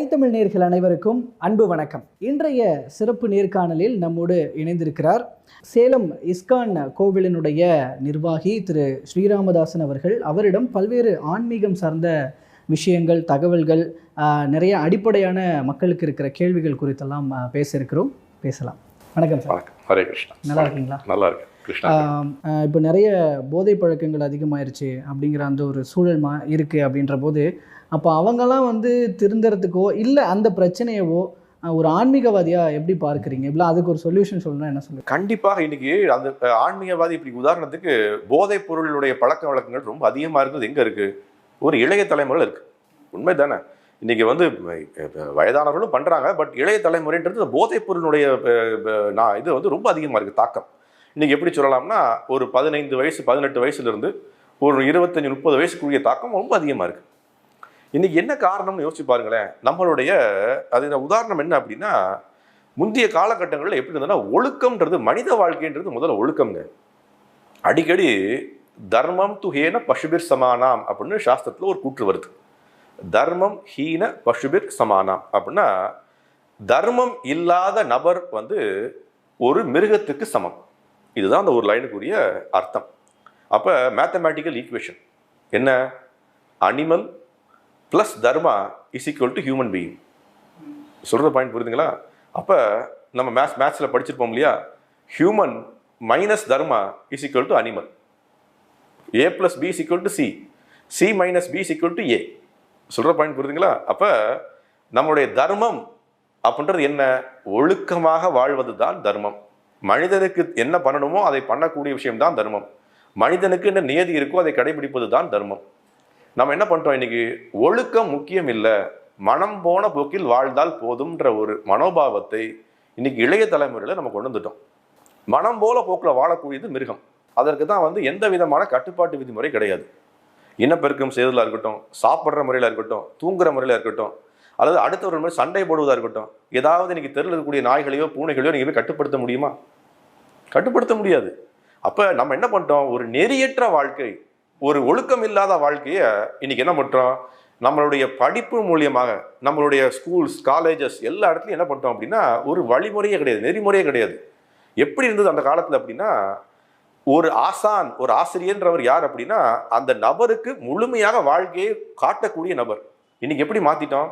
தைத்தமிழ் நேயர்கள் அனைவருக்கும் அன்பு வணக்கம். இன்றைய சிறப்பு நேர்காணலில் நம்மோடு இணைந்திருக்கிறார் சேலம் இஸ்கான் கோவிலினுடைய நிர்வாகி திரு ஸ்ரீராமதாசன் அவர்கள். அவரிடம் பல்வேறு ஆன்மீகம் சார்ந்த விஷயங்கள், தகவல்கள், நிறைய அடிப்படையான மக்களுக்கு இருக்கிற கேள்விகள் குறித்தெல்லாம் பேசலாம். வணக்கம் சார். வணக்கம். ஹரே கிருஷ்ணா. நல்லா இருக்கீங்களா? நல்லா இருக்கு. இப்போ நிறைய போதை பழக்கங்கள் அதிகமாயிருச்சு அப்படிங்கிற அந்த ஒரு சூழல் இருக்குது அப்படின்ற போது, அப்போ அவங்கெல்லாம் திருந்துறதுக்கோ இல்லை அந்த பிரச்சனையவோ ஒரு ஆன்மீகவாதியாக எப்படி பார்க்குறீங்க? இல்லை அதுக்கு ஒரு சொல்யூஷன் சொல்லணும்னா என்ன சொல்லுங்கள்? கண்டிப்பாக இன்னைக்கு அந்த ஆன்மீகவாதி இப்படி உதாரணத்துக்கு போதைப் பொருளுடைய பழக்க வழக்கங்கள் ரொம்ப அதிகமாக இருக்கிறது எங்கே இருக்குது? ஒரு இளைய தலைமுறையில் இருக்குது. உண்மை தானே? இன்னைக்கு வயதானவர்களும் பண்ணுறாங்க. பட் இளைய தலைமுறைன்றது போதைப் பொருளுடைய இது ரொம்ப அதிகமாக இருக்குது தாக்கம். இன்னைக்கு எப்படி சொல்லலாம்னா, ஒரு 15 வயசு 18 வயசுலேருந்து ஒரு 25-30 வயசுக்குரிய தாக்கம் ரொம்ப அதிகமாக இருக்குது. இன்னைக்கு என்ன காரணம்னு யோசிச்சு பாருங்களேன். நம்மளுடைய உதாரணம் என்ன அப்படின்னா, முந்தைய காலகட்டங்களில் எப்படி இருந்ததுன்னா, ஒழுக்கம்ன்றது மனித வாழ்க்கைன்றது முதல்ல ஒழுக்கம்ங்க. அடிக்கடி தர்மம் துஹேன பசுபிர் சமானாம் அப்படின்னு சாஸ்திரத்தில் ஒரு கூற்று வருது. தர்மம் ஹீன பசுபிர் சமானாம் அப்படின்னா, தர்மம் இல்லாத நபர் ஒரு மிருகத்துக்கு சமம். இதுதான் அந்த ஒரு லைனுக்குரிய அர்த்தம். அப்போ மேத்தமேட்டிக்கல் ஈக்குவேஷன் என்ன? Animal plus dharma is equal to human being. சொல்கிற பாயிண்ட் புரியுதுங்களா? அப்போ நம்ம மேத்ஸில் படிச்சிருப்போம் இல்லையா? Human minus dharma is equal to animal. A plus B is equal to C. C minus B is equal to A. சொல்கிற பாயிண்ட் புரியுதுங்களா? அப்போ நம்மளுடைய தர்மம் அப்படின்றது என்ன? ஒழுக்கமாக வாழ்வது தான் தர்மம். மனிதனுக்கு என்ன பண்ணணுமோ அதை பண்ணக்கூடிய விஷயம்தான் தர்மம். மனிதனுக்கு என்ன நியதி இருக்கோ அதை கடைபிடிப்பது தான் தர்மம். நம்ம என்ன பண்ணுறோம்? இன்னைக்கு ஒழுக்கம் முக்கியம் இல்லை, மனம் போன போக்கில் வாழ்ந்தால் போதும்ன்ற ஒரு மனோபாவத்தை இன்னைக்கு இளைய தலைமுறையில் நம்ம கொண்டு வந்துட்டோம். மனம் போல போக்கில் வாழக்கூடியது மிருகம். அதற்கு தான் எந்த விதமான கட்டுப்பாட்டு விதிமுறை கிடையாது. இனப்பெருக்கம் செய்வதில் இருக்கட்டும், சாப்பிட்ற முறையில் இருக்கட்டும், தூங்குற முறையில் இருக்கட்டும், அல்லது அடுத்தவர்கள் மாதிரி சண்டை போடுவதாக இருக்கட்டும், ஏதாவது இன்னைக்கு தெருவில் இருக்கக்கூடிய நாய்களையோ பூனைகளையோ நீங்கள் போய் கட்டுப்படுத்த முடியுமா? கட்டுப்படுத்த முடியாது. அப்போ நம்ம என்ன பண்ணிட்டோம்? ஒரு நெறியற்ற வாழ்க்கை, ஒரு ஒழுக்கம் இல்லாத வாழ்க்கையை இன்னைக்கு என்ன பண்ணுறோம்? நம்மளுடைய படிப்பு மூலியமாக நம்மளுடைய ஸ்கூல்ஸ், காலேஜஸ் எல்லா இடத்துலையும் என்ன பண்ணிட்டோம் அப்படின்னா, ஒரு வழிமுறையே கிடையாது, நெறிமுறையே கிடையாது. எப்படி இருந்தது அந்த காலத்தில் அப்படின்னா, ஒரு ஆசான், ஒரு ஆசிரியன்றவர் யார் அப்படின்னா, அந்த நபருக்கு முழுமையாக வாழ்க்கையை காட்டக்கூடிய நபர். இன்னைக்கு எப்படி மாற்றிட்டோம்?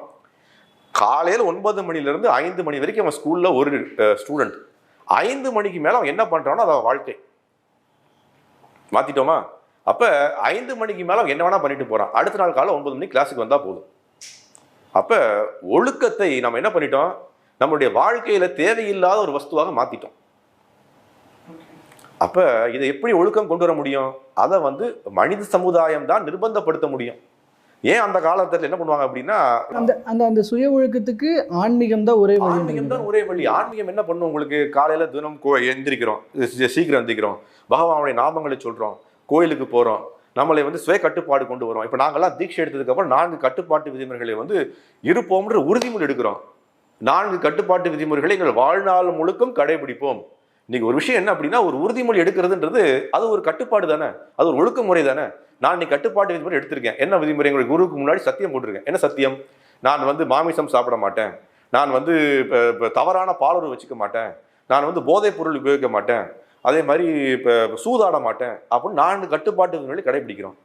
காலையில் 9 மணிலேருந்து 5 மணி வரைக்கும் அவன் ஸ்கூலில் ஒரு ஸ்டூடெண்ட். 5 மணிக்கு மேலே அவன் என்ன பண்ணுறானோ அதை வாழ்க்கை மாற்றிட்டோமா? அப்போ 5 மணிக்கு மேலே அவன் என்ன வேணால் பண்ணிட்டு போகிறான். அடுத்த நாள் காலை 9 மணிக்கு கிளாஸுக்கு வந்தால் போதும். அப்போ ஒழுக்கத்தை நம்ம என்ன பண்ணிட்டோம்? நம்மளுடைய வாழ்க்கையில் தேவையில்லாத ஒரு வஸ்துவாக மாற்றிட்டோம். அப்போ இதை எப்படி ஒழுக்கம் கொண்டு வர முடியும்? அதை மனித சமுதாயம் தான் நிர்பந்தப்படுத்த முடியும். ஏன் அந்த காலத்தில் என்ன பண்ணுவாங்க அப்படின்னா, அந்த சுய ஒழுக்கத்துக்கு ஆன்மீகம் தான் ஒரே வழி. ஆன்மீகம் தான் ஒரே வழி. ஆன்மீகம் என்ன பண்ணும்? உங்களுக்கு காலையில் தினம் எந்திரிக்கிறோம், சீக்கிரம் எந்திரிக்கிறோம், பகவானுடைய நாமங்களை சொல்கிறோம், கோயிலுக்கு போகிறோம், நம்மளை சுய கட்டுப்பாடு கொண்டு வரோம். இப்போ நாங்கள்லாம் தீட்சை எடுத்ததுக்கப்புறம் 4 கட்டுப்பாட்டு விதிமுறைகளை இருப்போம்ன்ற உறுதிமொழி எடுக்கிறோம். 4 கட்டுப்பாட்டு விதிமுறைகளை எங்கள் வாழ்நாள் முழுக்கும் கடைபிடிப்போம். இன்னைக்கு ஒரு விஷயம் என்ன அப்படின்னா, ஒரு உறுதிமொழி எடுக்கிறதுன்றது அது ஒரு கட்டுப்பாடு தானே, அது ஒரு ஒழுக்க முறை தானே. நான் இன்னைக்கு கட்டுப்பாட்டு விதிமுறை எடுத்திருக்கேன். என்ன விதிமுறை? எங்களுடைய குருவுக்கு முன்னாடி சத்தியம் போட்டிருக்கேன். என்ன சத்தியம்? நான் மாமிசம் சாப்பிட மாட்டேன், நான் தவறான பாலுறவு வச்சுக்க மாட்டேன், நான் போதைப் பொருள் உபயோகிக்க மாட்டேன், அதே மாதிரி சூதாட மாட்டேன் அப்படின்னு 4 கட்டுப்பாட்டு விதிமுறை கடைபிடிக்கிறோம்.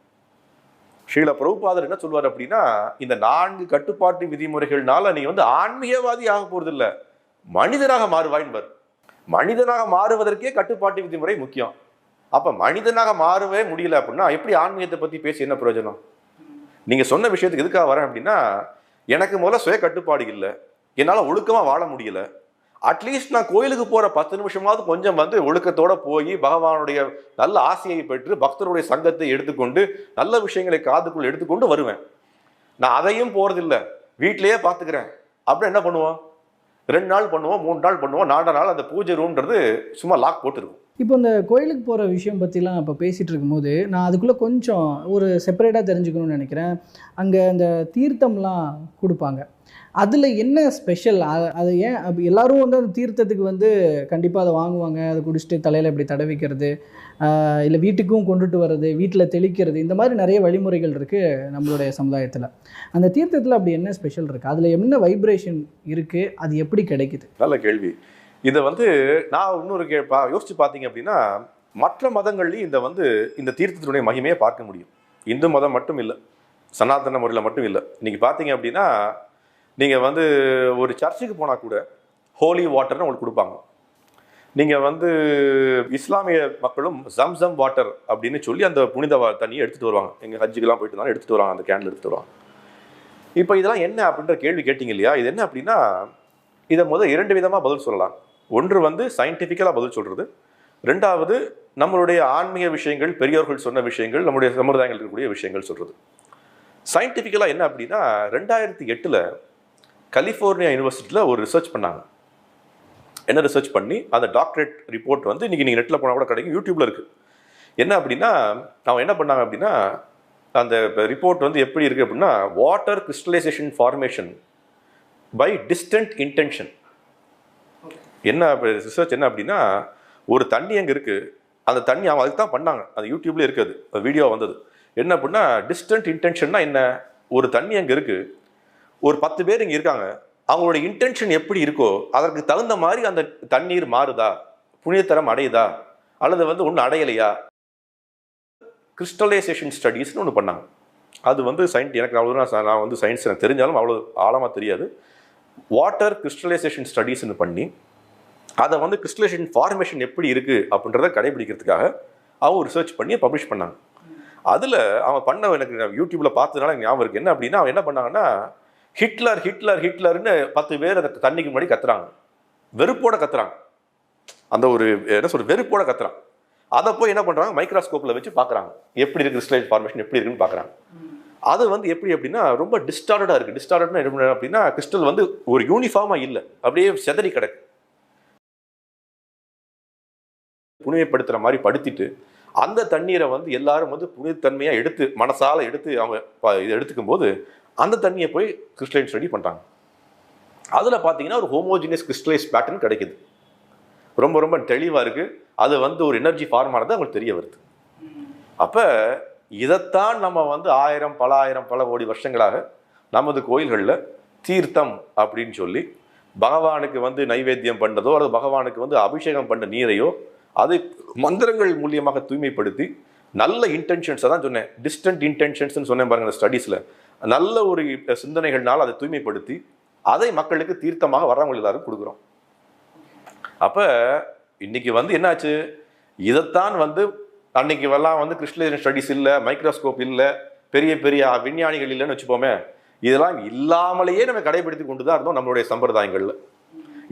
ஸ்ரீல பிரபுபாதர் என்ன சொல்வார் அப்படின்னா, இந்த 4 கட்டுப்பாட்டு விதிமுறைகள்னால நீ ஆன்மீகவாதி ஆக போறது இல்லை, மனிதனாக மாறுவாயின்பார். மனிதனாக மாறுவதற்கே கட்டுப்பாட்டு விதிமுறை முக்கியம். அப்ப மனிதனாக மாறவே முடியல அப்படின்னா எப்படி ஆன்மீகத்தை பத்தி பேசி என்ன பிரயோஜனம்? நீங்க சொன்ன விஷயத்துக்கு எதுக்காக வரேன் அப்படின்னா, எனக்கு முதல்ல சுய கட்டுப்பாடு இல்லை, என்னால ஒழுக்கமா வாழ முடியல. அட்லீஸ்ட் நான் கோயிலுக்கு போற 10 நிமிஷமாவது கொஞ்சம் ஒழுக்கத்தோட போய் பகவானுடைய நல்ல ஆசையை பெற்று பக்தருடைய சங்கத்தை எடுத்துக்கொண்டு நல்ல விஷயங்களை காதுக்குள் எடுத்துக்கொண்டு வருவேன். நான் அதையும் போறதில்லை, வீட்டிலேயே பார்த்துக்கிறேன். அப்புறம் என்ன பண்ணுவோம்? 2 நாள் பண்ணுவோம், 3 நாள் பண்ணுவோம், 4 நாள் அந்த பூஜை ரூம்ன்றது சும்மா லாக் போட்டுருக்கும். இப்போ இந்த கோயிலுக்கு போகிற விஷயம் பற்றிலாம் இப்போ பேசிகிட்டு இருக்கும்போது நான் அதுக்குள்ளே கொஞ்சம் ஒரு செப்பரேட்டாக தெரிஞ்சுக்கணும்னு நினைக்கிறேன். அங்கே அந்த தீர்த்தம்லாம் கொடுப்பாங்க. அதில் என்ன ஸ்பெஷல்? அது ஏன் எல்லாரும் வந்து அந்த தீர்த்தத்துக்கு வந்து கண்டிப்பாக அதை வாங்குவாங்க. அதை குடிச்சிட்டு தலையில் இப்படி தடவிக்கிறது, இல்லை வீட்டுக்கும் கொண்டுட்டு வர்றது, வீட்டில் தெளிக்கிறது, இந்த மாதிரி நிறைய வழிமுறைகள் இருக்குது நம்மளுடைய சமுதாயத்தில். அந்த தீர்த்தத்தில் அப்படி என்ன ஸ்பெஷல் இருக்குது? அதில் என்ன வைப்ரேஷன் இருக்குது? அது எப்படி கிடைக்குது? நல்ல கேள்வி. இதை வந்து நான் இன்னொரு யோசிச்சு பார்த்தீங்க அப்படின்னா, மற்ற மதங்கள்லையும் இந்த தீர்த்தத்தினுடைய மகிமையை பார்க்க முடியும். இந்து மதம் மட்டும் இல்லை, சனாதன முறையில் மட்டும் இல்லை. இன்னைக்கு பார்த்தீங்க அப்படின்னா, நீங்கள் ஒரு சர்ச்சுக்கு போனால் கூட ஹோலி வாட்டர்னு உங்களுக்கு கொடுப்பாங்க. நீங்கள் இஸ்லாமிய மக்களும் ஜம்சம் வாட்டர் அப்படின்னு சொல்லி அந்த புனித தண்ணியை எடுத்துகிட்டு வருவாங்க. எங்கள் ஹஜ்ஜுக்கெல்லாம் போயிட்டு இருந்தாலும் எடுத்துகிட்டு வருவாங்க, அந்த கேனில் எடுத்துகிட்டு வருவாங்க. இப்போ இதெல்லாம் என்ன அப்படின்ற கேள்வி கேட்டிங்க இல்லையா? இது என்ன அப்படின்னா, இதை இரண்டு விதமாக பதில் சொல்லலாம். ஒன்று சயின்டிஃபிக்கலாக பதில் சொல்கிறது, ரெண்டாவது நம்மளுடைய ஆன்மீக விஷயங்கள், பெரியோர்கள் சொன்ன விஷயங்கள், நம்முடைய சமுதாயங்கள் இருக்கக்கூடிய விஷயங்கள் சொல்கிறது. சயின்டிஃபிக்கலாக என்ன அப்படின்னா, 2008 கலிஃபோர்னியா யூனிவர்சிட்டியில் ஒரு ரிசர்ச் பண்ணாங்க. என்ன ரிசர்ச் பண்ணி அந்த டாக்டரேட் ரிப்போர்ட் இன்றைக்கி நீங்கள் நெட்டில் போனால் கூட கிடைக்கும், யூடியூப்பில் இருக்குது. என்ன அப்படின்னா, அவங்க என்ன பண்ணாங்க அப்படின்னா, அந்த ரிப்போர்ட் எப்படி இருக்குது அப்படின்னா, water crystallization formation by distant intention. என்ன ரிசர்ச் என்ன அப்படின்னா, ஒரு தண்ணி அங்கே இருக்குது, அந்த தண்ணி அவங்க அதுக்கு தான் பண்ணாங்க, அது யூடியூப்லேயே இருக்குது, அது வீடியோ வந்தது. என்ன அப்படின்னா, டிஸ்டன்ட் இன்டென்ஷன்னா என்ன? ஒரு தண்ணி அங்கே இருக்குது, ஒரு 10 பேர் இங்கே இருக்காங்க, அவங்களோட இன்டென்ஷன் எப்படி இருக்கோ அதற்கு தகுந்த மாதிரி அந்த தண்ணீர் மாறுதா, புனிதத்தரம் அடையுதா, அல்லது ஒன்றும் அடையலையா? கிறிஸ்டலைசேஷன் ஸ்டடீஸ்னு ஒன்று பண்ணாங்க. அது எனக்கு அவ்வளோ நான் சயின்ஸ் எனக்கு தெரிஞ்சாலும் அவ்வளோ ஆழமாக தெரியாது. வாட்டர் கிறிஸ்டலைசேஷன் ஸ்டடீஸ்னு பண்ணி அதை கிறிஸ்டலைசேஷன் ஃபார்மேஷன் எப்படி இருக்குது அப்படின்றத கடைபிடிக்கிறதுக்காக அவங்க ரிசர்ச் பண்ணி பப்ளிஷ் பண்ணாங்க. அதில் அவன் பண்ண எனக்கு யூடியூப்பில் பார்த்ததுனால எனக்கு ஞாபகம் இருக்குது. என்ன அப்படின்னா, அவன் என்ன பண்ணாங்கன்னா, ஹிட்லர் ஹிட்லர் ஹிட்லர்னு 10 பேர் அந்த தண்ணிக்கு முன்னாடி கத்துறாங்க, வெறுப்போட கத்துறாங்க, அந்த ஒரு வெறுப்போட கத்துறாங்க. அதை போய் என்ன பண்ணுறாங்க, மைக்ரோஸ்கோப்பில் வச்சு பார்க்குறாங்க, எப்படி இருக்குது கிறிஸ்டலைசேஷன் ஃபார்மேஷன் எப்படி இருக்குன்னு பார்க்குறாங்க. அது எப்படி அப்படின்னா ரொம்ப டிஸ்டார்டடாக இருக்குது. டிஸ்டார்டட்னா என்ன அப்படின்னா, கிறிஸ்டல் ஒரு யூனிஃபார்மாக இல்லை, அப்படியே செதறி கிடக்கு. புனிதப்படுத்துகிற மாதிரி படுத்திட்டு அந்த தண்ணீரை எல்லாரும் புனிதத்தன்மையாக எடுத்து மனசால எடுத்து அவங்க இதை எடுத்துக்கும் போது அந்த தண்ணியை போய் கிறிஸ்டலைன் ஸ்டடி பண்ணுறாங்க. அதில் பார்த்தீங்கன்னா ஒரு ஹோமோஜினியஸ் கிறிஸ்டலைஸ் பேட்டர்ன் கிடைக்குது, ரொம்ப ரொம்ப தெளிவாக இருக்குது. அது ஒரு எனர்ஜி ஃபார்ம் ஆனது அவங்களுக்கு தெரிய வருது. அப்போ இதைத்தான் நம்ம பல கோடி வருஷங்களாக நமது கோயில்களில் தீர்த்தம் அப்படின்னு சொல்லி பகவானுக்கு நைவேத்தியம் பண்ணதோ அல்லது பகவானுக்கு அபிஷேகம் பண்ண நீரையோ அதை மந்திரங்கள் மூலியமாக தூய்மைப்படுத்தி நல்ல இன்டென்ஷன்ஸை தான் சொன்னேன், டிஸ்டன்ட் இன்டென்ஷன்ஸ்னு சொன்னேன் பாருங்க அந்த ஸ்டடீஸில். நல்ல ஒரு சிந்தனைகள்னால் அதை தூய்மைப்படுத்தி அதை மக்களுக்கு தீர்த்தமாக வர்றவங்க எல்லாரும் கொடுக்குறோம். அப்போ இன்னைக்கு என்னாச்சு, இதைத்தான் அன்னைக்கு எல்லாம் கிறிஸ்டலைசேஷன் ஸ்டடீஸ் இல்லை, மைக்ரோஸ்கோப் இல்லை, பெரிய பெரிய விஞ்ஞானிகள் இல்லைன்னு வச்சுப்போமே, இதெல்லாம் இல்லாமலேயே நம்ம கடைபிடித்து கொண்டு தான் இருந்தோம் நம்மளுடைய சம்பிரதாயங்களில்.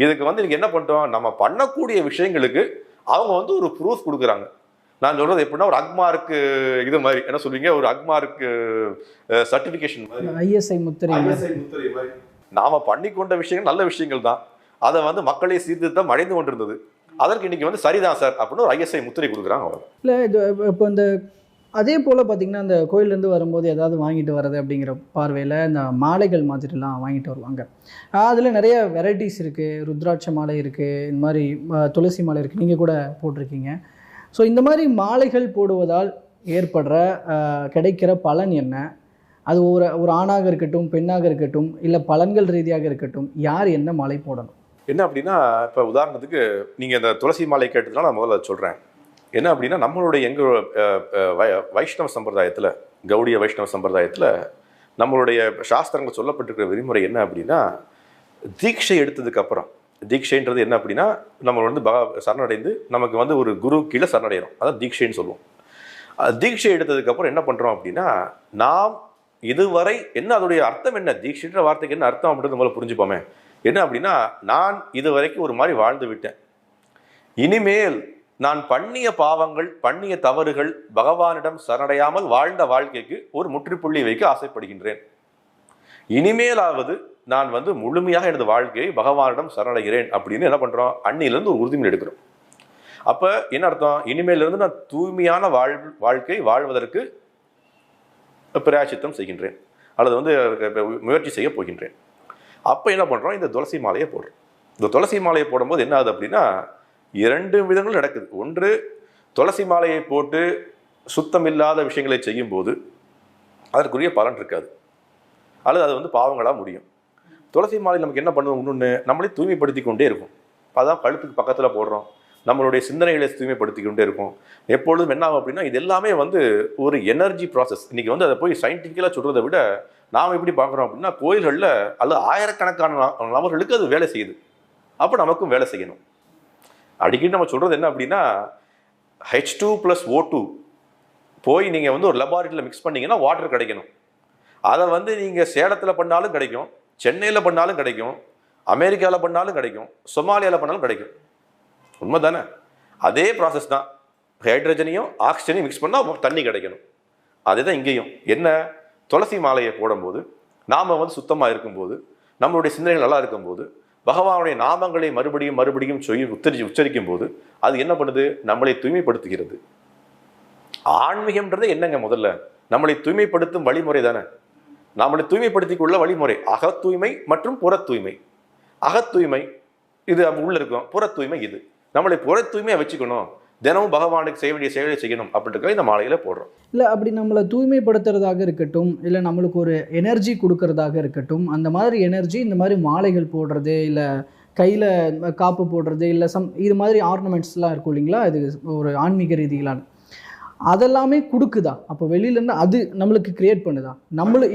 இதுக்கு இன்னைக்கு என்ன பண்ணிட்டோம், நம்ம பண்ணக்கூடிய விஷயங்களுக்கு அவங்க ஒரு ப்ரூஃப் கொடுக்குறாங்க. நான் சொல்றது எப்படின்னா, ஒரு அக்மார்க்கு இது மாதிரி என்ன சொல்றீங்க, ஒரு அக்மார்க்கு சர்டிஃபிகேஷன் மாதிரி, ஐஎஸ்ஐ முத்திரை மாதிரி. நாம பண்ணிக்கொண்ட விஷயங்கள் நல்ல விஷயங்கள் தான், அதை மக்களை சீர்திருத்தம் அடைந்து கொண்டிருந்தது. அதற்கு இன்னைக்கு சரிதான் சார் அப்படின்னு ஒரு ஐஎஸ்ஐ முத்திரை கொடுக்குறாங்க. இல்லை இப்போ இந்த அதே போல் பார்த்திங்கன்னா, அந்த கோயிலேருந்து வரும்போது ஏதாவது வாங்கிட்டு வர்றது அப்படிங்கிற பார்வையில் இந்த மாலைகள் மாதிரிலாம் வாங்கிட்டு வருவாங்க. அதில் நிறைய வெரைட்டிஸ் இருக்குது, ருத்ராட்ச மாலை இருக்குது, இந்த மாதிரி துளசி மாலை இருக்குது, நீங்கள் கூட போட்டிருக்கீங்க. ஸோ இந்த மாதிரி மாலைகள் போடுவதால் ஏற்படுற கிடைக்கிற பலன் என்ன? அது ஒரு ஆணாக இருக்கட்டும், பெண்ணாக இருக்கட்டும், இல்லை பலன்கள் ரீதியாக இருக்கட்டும், யார் என்ன மாலை போடணும்? என்ன அப்படின்னா, இப்போ உதாரணத்துக்கு நீங்கள் இந்த துளசி மாலை கேட்டதுனால நான் முதல்ல சொல்கிறேன். என்ன அப்படின்னா, நம்மளுடைய வைஷ்ணவ சம்பிரதாயத்தில், கௌடிய வைஷ்ணவ சம்பிரதாயத்தில் நம்மளுடைய சாஸ்திரங்கள் சொல்லப்பட்டிருக்கிற விதிமுறை என்ன அப்படின்னா, தீட்சை எடுத்ததுக்கப்புறம், தீட்சைன்றது என்ன அப்படின்னா, நம்ம சரணடைந்து நமக்கு ஒரு குரு கீழே சரணடைகிறோம், அதான் தீட்சைன்னு சொல்லுவோம். தீட்சை எடுத்ததுக்கப்புறம் என்ன பண்ணுறோம் அப்படின்னா, நாம் இதுவரை என்ன அதோடைய அர்த்தம் என்ன, தீட்சைன்ற வார்த்தைக்கு என்ன அர்த்தம் அப்படின்றது முதல்ல புரிஞ்சுப்போமே. என்ன அப்படின்னா, நான் இதுவரைக்கும் ஒரு மாதிரி வாழ்ந்து விட்டேன், இனிமேல் நான் பண்ணிய பாவங்கள், பண்ணிய தவறுகள், பகவானிடம் சரணடையாமல் வாழ்ந்த வாழ்க்கைக்கு ஒரு முற்றுப்புள்ளி வைக்க ஆசைப்படுகின்றேன். இனிமேலாவது நான் முழுமையாக எனது வாழ்க்கையை பகவானிடம் சரணடைகிறேன் அப்படின்னு என்ன பண்ணுறோம், அன்னிலிருந்து ஒரு உறுதிமொழி எடுக்கிறோம். அப்போ என்ன அர்த்தம்? இனிமேலிருந்து நான் தூய்மையான வாழ்க்கை வாழ்வதற்கு பிராயச்சித்தம் செய்கின்றேன், அல்லது வந்து முயற்சி செய்ய போகின்றேன். அப்போ என்ன பண்ணுறோம்? இந்த துளசி மாலையை போடுறோம். இந்த துளசி மாலையை போடும்போது என்ன ஆகுது அப்படின்னா, 2 விதங்கள் நடக்குது. ஒன்று, துளசி மாலையை போட்டு சுத்தமில்லாத விஷயங்களை செய்யும்போது அதற்குரிய பலன் இருக்காது, அல்லது அது வந்து பாவங்களாக முடியும். துளசி மாலை நமக்கு என்ன பண்ணுவோம்? இன்னொன்று, நம்மளே தூய்மைப்படுத்தி கொண்டே இருக்கும். அதான் கழுத்துக்கு பக்கத்தில் போடுறோம், நம்மளுடைய சிந்தனைகளை தூய்மைப்படுத்தி கொண்டே இருக்கும். எப்பொழுதும் என்ன ஆகும் அப்படின்னா, இது எல்லாமே வந்து ஒரு எனர்ஜி ப்ராசஸ். இன்றைக்கி வந்து அதை போய் சயின்டிஃபிக்கலாக சொல்கிறத விட நாம் எப்படி பார்க்குறோம் அப்படின்னா, கோயில்களில் அல்லது ஆயிரக்கணக்கான நபர்களுக்கு அது வேலை செய்யுது. அப்போ நமக்கும் வேலை செய்யணும். அடிக்கடி நம்ம சொல்கிறது என்ன அப்படின்னா, H2+O2 போய் நீங்கள் வந்து ஒரு லெபார்ட்டரியில் மிக்ஸ் பண்ணிங்கன்னா வாட்டர் கிடைக்கணும். அதை வந்து நீங்கள் சேலத்தில் பண்ணாலும் கிடைக்கும், சென்னையில் பண்ணாலும் கிடைக்கும், அமெரிக்காவில் பண்ணாலும் கிடைக்கும், சொமாலியாவில் பண்ணாலும் கிடைக்கும். உண்மை தானே? அதே ப்ராசஸ் தான். ஹைட்ரஜனையும் ஆக்சிஜனையும் மிக்ஸ் பண்ணால் தண்ணி கிடைக்கணும். அதே தான் இங்கேயும். என்ன? துளசி மாலையை போடும்போது நாம் வந்து சுத்தமாக இருக்கும்போது, நம்மளுடைய சிந்தனைகள் நல்லா இருக்கும்போது, பகவானுடைய நாமங்களை மறுபடியும் சொல்லி உச்சரிக்கும் போது அது என்ன பண்ணுது? நம்மளை தூய்மைப்படுத்துகிறது. ஆன்மீகம்ன்றது என்னங்க? முதல்ல நம்மளை தூய்மைப்படுத்தும் வழிமுறை தானே. நம்மளை தூய்மைப்படுத்திக் கொள்ள வழிமுறை அகத் தூய்மை மற்றும் புற தூய்மை. அகத் தூய்மை இது உள்ள இருக்கும், புற தூய்மை இது. நம்மளை புற தூய்மையாக வச்சுக்கணும், தினமும் பகவானுக்கு செய்ய வேண்டிய செயலை செய்யணும் அப்படின்றத இந்த மாலையில போடுறோம். இல்லை, அப்படி நம்மளை தூய்மைப்படுத்துறதாக இருக்கட்டும், இல்லை நம்மளுக்கு ஒரு எனர்ஜி கொடுக்கறதாக இருக்கட்டும், அந்த மாதிரி எனர்ஜி இந்த மாதிரி மாலைகள் போடுறது, இல்லை கையில் காப்பு போடுறது, இல்லை இது மாதிரி ஆர்னமெண்ட்ஸ்லாம் இருக்கும் இல்லைங்களா, இது ஒரு ஆன்மீக ரீதியிலான அதெல்லாமே கொடுக்குதா? அப்போ வெளியிலேருந்து அது நம்மளுக்கு கிரியேட் பண்ணுதா?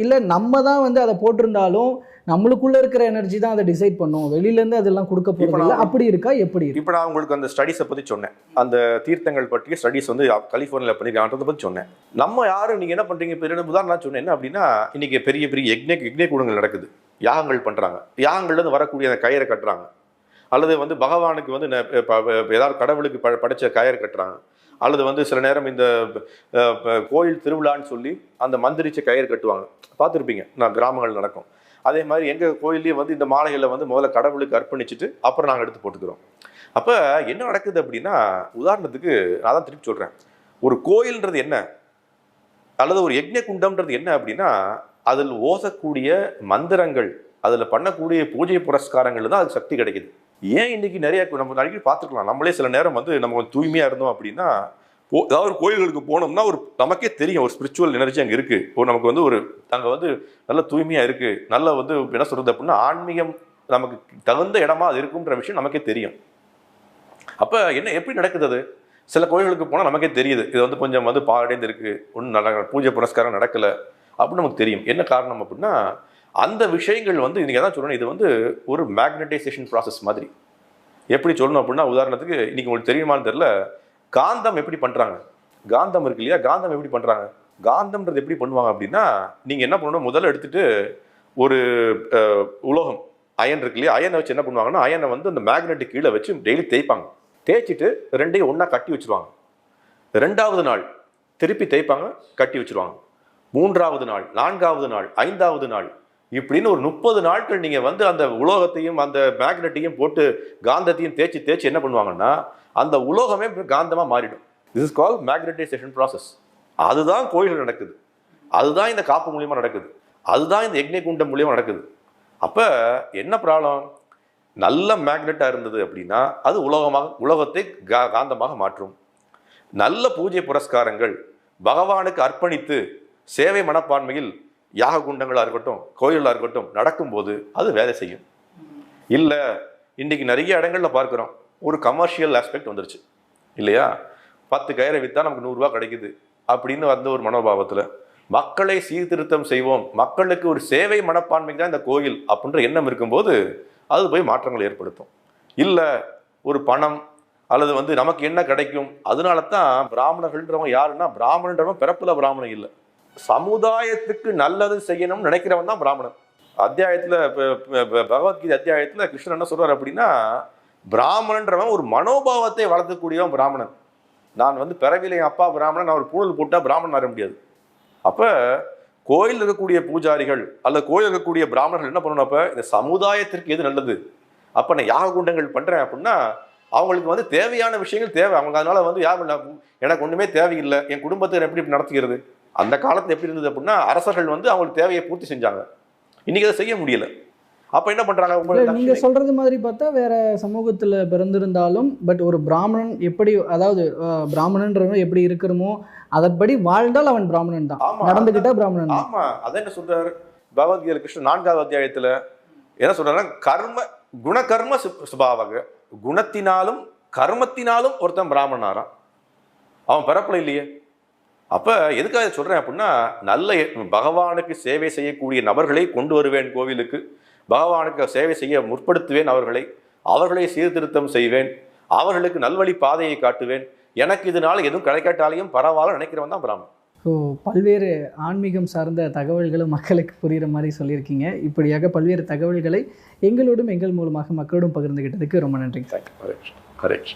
இல்லை நம்ம தான் வந்து அதை போட்டிருந்தாலும் நம்மளுக்குள்ள இருக்கிற எனர்ஜி தான் அதை டிசைட் பண்ணும், வெளியிலேருந்து அதெல்லாம் கொடுக்க போகிறது இல்லை, அப்படி இருக்கா? எப்படி? இப்போ நான் உங்களுக்கு அந்த ஸ்டடீஸை பற்றி சொன்னேன், அந்த தீர்த்தங்கள் பற்றிய ஸ்டடீஸ் வந்து கலிஃபோர்னியாவில் பண்ணிருக்கான்றதை பற்றி சொன்னேன். நம்ம யாரும் நீங்கள் என்ன பண்ணுறீங்க? இப்போ 2 உதாரணம் சொன்னேன். என்ன அப்படின்னா, இன்றைக்கி பெரிய பெரிய யக்ஞ கூடங்கள் நடக்குது, யாகங்கள் பண்ணுறாங்க, யாகங்கள்லேருந்து வரக்கூடிய அந்த கயிறை கட்டுறாங்க, அல்லது வந்து பகவானுக்கு வந்து ஏதாவது கடவுளுக்கு படைச்ச கயிறு கட்டுறாங்க, அல்லது வந்து சில நேரம் இந்த கோயில் திருவிழான்னு சொல்லி அந்த மந்திரிச்ச கயிறு கட்டுவாங்க, பார்த்துருப்பீங்க, நான் கிராமங்கள் நடக்கும். அதே மாதிரி எங்கள் கோயில்லேயே வந்து இந்த மாலைகளை வந்து முதல்ல கடவுளுக்கு அர்ப்பணிச்சுட்டு அப்புறம் நாங்கள் எடுத்து போட்டுக்கிறோம். அப்போ என்ன நடக்குது அப்படின்னா, உதாரணத்துக்கு நான் தான் திருப்பி சொல்கிறேன், ஒரு கோயில்ன்றது என்ன, அல்லது ஒரு யக்ஞ குண்டம்ன்றது என்ன அப்படின்னா, அதில் ஓசக்கூடிய மந்திரங்கள், அதில் பண்ணக்கூடிய பூஜை புரஸ்காரங்கள் தான் அதுக்கு சக்தி கிடைக்குது. ஏன் இன்னைக்கு நிறைய நம்ம அடிக்கடி பார்த்துக்கலாம், நம்மளே சில நேரம் வந்து நம்ம கொஞ்சம் தூய்மையாக இருந்தோம் அப்படின்னா, ஏதாவது ஒரு கோயில்களுக்கு போனோம்னா ஒரு நமக்கே தெரியும் ஒரு ஸ்பிரிச்சுவல் எனர்ஜி அங்கே இருக்குது, ஒரு நமக்கு வந்து ஒரு அங்கே வந்து நல்ல தூய்மையாக இருக்குது, நல்ல வந்து என்ன சொல்கிறது அப்படின்னா ஆன்மீகம் நமக்கு தகுந்த இடமா அது இருக்குன்ற விஷயம் நமக்கே தெரியும். அப்போ என்ன எப்படி நடக்குது? அது சில கோயில்களுக்கு போனால் நமக்கே தெரியுது, இது வந்து கொஞ்சம் வந்து பாடேந்து இருக்குது, ஒன்றும் நல்ல பூஜை புரஸ்காரம் நடக்கலை அப்படின்னு நமக்கு தெரியும். என்ன காரணம் அப்படின்னா, அந்த விஷயங்கள் வந்து இன்றைக்கி தான் சொல்லணும், இது வந்து ஒரு மேக்னடைசேஷன் ப்ராசஸ் மாதிரி. எப்படி சொல்லணும் அப்படின்னா, உதாரணத்துக்கு இன்றைக்கி உங்களுக்கு தெரியுமான்னு தெரியல, காந்தம் எப்படி பண்ணுறாங்க? காந்தம் இருக்கு இல்லையா, காந்தம் எப்படி பண்ணுறாங்க? காந்தம்ன்றது எப்படி பண்ணுவாங்க அப்படின்னா, நீங்கள் என்ன பண்ணணும், முதல்ல எடுத்துகிட்டு ஒரு உலோகம் அயன் இருக்கு இல்லையா, அயனை வச்சு என்ன பண்ணுவாங்கன்னா, அயனை வந்து அந்த மேக்னெட்டுக்கு கீழே வச்சு டெய்லி தேய்ப்பாங்க, தேய்ச்சிட்டு 2ஐயும் ஒன்றா கட்டி வச்சுருவாங்க. 2வது நாள் திருப்பி தேய்ப்பாங்க, கட்டி வச்சுருவாங்க. 3வது நாள், 4வது நாள், 5வது நாள், இப்படின்னு ஒரு 30 நாட்கள் நீங்கள் வந்து அந்த உலோகத்தையும் அந்த மேக்னெட்டையும் போட்டு காந்தத்தையும் தேய்ச்சி என்ன பண்ணுவாங்கன்னா, அந்த உலோகமே காந்தமாக மாறிடும். This is call magnetisation process. அதுதான் கோயில்கள் நடக்குது, அதுதான் இந்த காப்பு மூலியமாக நடக்குது, அதுதான் இந்த யக்ஞ குண்டம் மூலியமாக நடக்குது. அப்போ என்ன ப்ராப்ளம்? நல்ல மேக்னெட்டாக இருந்தது அப்படின்னா அது உலோகத்தை காந்தமாக மாற்றும். நல்ல பூஜை புரஸ்காரங்கள் பகவானுக்கு அர்ப்பணித்து சேவை மனப்பான்மையில் யாக குண்டங்களாக இருக்கட்டும், கோயிலாக இருக்கட்டும் நடக்கும்போது அது வேலை செய்யும். இல்லை, இன்றைக்கி நிறைய இடங்களில் பார்க்குறோம், ஒரு கமர்ஷியல் ஆஸ்பெக்ட் வந்துருச்சு இல்லையா, 10 கயிறை விற்றா நமக்கு 100 ரூபா கிடைக்குது அப்படின்னு வந்த ஒரு மனோபாவத்தில் மக்களை சீர்திருத்தம் செய்வோம், மக்களுக்கு ஒரு சேவை மனப்பான்மைக்கு தான் இந்த கோயில் அப்படின்ற எண்ணம் இருக்கும்போது அது போய் மாற்றங்கள் ஏற்படுத்தும். இல்லை, ஒரு பணம் அல்லது வந்து நமக்கு என்ன கிடைக்கும், அதனால தான் பிராமணர்கள்ன்றவங்க யாருன்னா, பிராமணன்றவன் பிறப்புல பிராமணன் இல்லை, சமுதாயத்துக்கு நல்லது செய்யணும்னு நினைக்கிறவன் தான் பிராமணன். அத்தியாயத்தில் பகவத்கீதை அத்தியாயத்தில் கிருஷ்ணன் என்ன சொல்றாரு அப்படின்னா, பிராமணன்றவன் ஒரு மனோபாவத்தை வளர்த்தக்கூடியவன் பிராமணன். நான் வந்து பிறவில என் அப்பா பிராமணன், நான் ஒரு பூணல் போட்டால் பிராமணன் வர முடியாது. அப்போ கோயில் இருக்கக்கூடிய பூஜாரிகள் அல்லது கோயில் இருக்கக்கூடிய பிராமணர்கள் என்ன பண்ணணும், அப்போ இந்த சமுதாயத்திற்கு எது நல்லது, அப்போ நான் யாக குண்டங்கள் பண்ணுறேன் அப்படின்னா அவங்களுக்கு வந்து தேவையான விஷயங்கள் தேவை. அவங்க அதனால வந்து எனக்கு ஒண்ணுமே தேவையில்லை, என் குடும்பத்தை எப்படி நடத்துகிறது. அந்த காலத்துல எப்படி இருந்தது அப்படின்னா அரசர்கள் வந்து அவங்களுக்கு தேவையை பூர்த்தி செஞ்சாங்க. இன்னைக்கு அதை செய்ய முடியல. அப்ப என்ன பண்றாங்க? நீங்க சொல்றது மாதிரி பார்த்தா வேற சமூகத்துல பிறந்திருந்தாலும் பட் ஒரு பிராமணன் எப்படி, அதாவது பிராமணன்றவன் எப்படி இருக்கணுமோ அதன்படி வாழ்ந்தால் அவன் பிராமணன் தான், நடந்துகிட்டா பிராமணன். ஆமா, அதை என்ன சொல்றாரு பகவத்கீதை கிருஷ்ணன் 4வது அத்தியாயத்துல என்ன சொல்றாருன்னா, குணகர்ம சுபாவக, குணத்தினாலும் கர்மத்தினாலும் ஒருத்தன் பிராமணனாரான். அவன் பிறப்புல இல்லையே. அப்ப எதுக்காக சொல்றேன் அப்படின்னா, நல்ல பகவானுக்கு சேவை செய்யக்கூடிய நபர்களை கொண்டு வருவேன் கோவிலுக்கு, பகவானுக்கு சேவை செய்ய முற்படுத்துவேன் அவர்களை சீர்திருத்தம் செய்வேன், அவர்களுக்கு நல்வழி பாதையை காட்டுவேன், எனக்கு இதனால எதுவும் கிடைக்காட்டாலையும் பரவாயில்ல நினைக்கிறவன் தான் பிராமணன். ஸோ பல்வேறு ஆன்மீகம் சார்ந்த தகவல்களும் மக்களுக்கு புரிகிற மாதிரி சொல்லியிருக்கீங்க. இப்படியாக பல்வேறு தகவல்களை எங்களோடும் எங்கள் மூலமாக மக்களோடும் பகிர்ந்துகிட்டதுக்கு ரொம்ப நன்றி. கரெக்ட்.